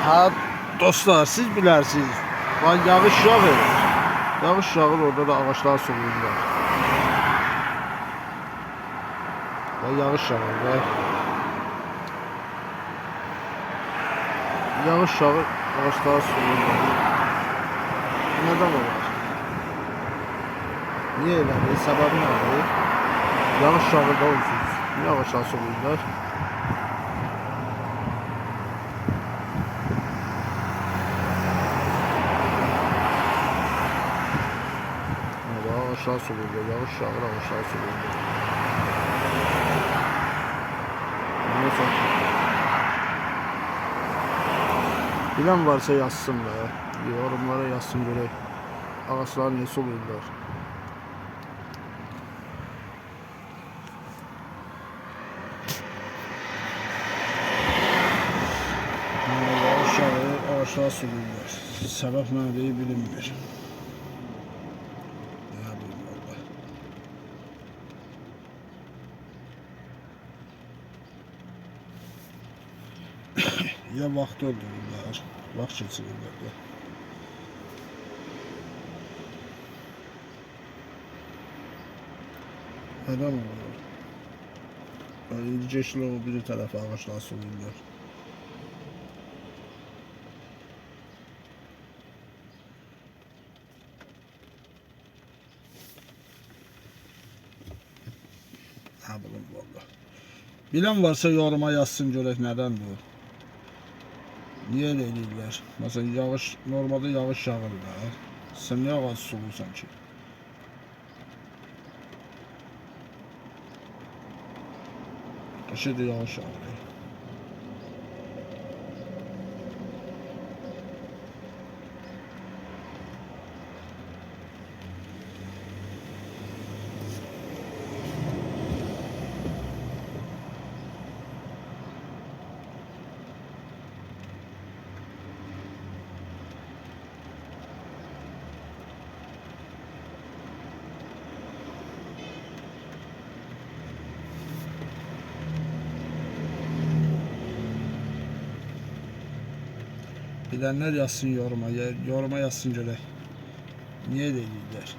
Ha dostlar, siz bilərsiniz. Lan yağış yağır. Yağış yağır, orada da ağaçlar solurlar. Ve yağış yağır ve yağış yağır, ağaçlar solurlar. Neden olur? Niye elədir? Səbəbi nədir? Yağış yağır da olsun. Niye ağaçlar solurlar? Ağaçlar solurlar, yağış yağır, ağaçlar solurlar. Neyse. Bilen varsa yazsın da, yorumlara yazsın görək. Ağaçlar niye solurlar? Yağış yağır, ağaçlar solurlar. Səbəb nədir bilinmir. Ya vaxt öldürürlər, vaxt keçirirlər də. Neden olur? İlceşli o bir tərəfə ağaçlar solurlar. Ha bilin valla. Bilen varsa yoruma yazsın görək nədəndir o. Niye öyle eləyirlər? Mesela yağış, normalde yağış yağır da. Sen niye ağac solursan ki? Şimdi yağış yağır. Bilenler yazsın yoruma yazsın görək. Niye eləyirlər?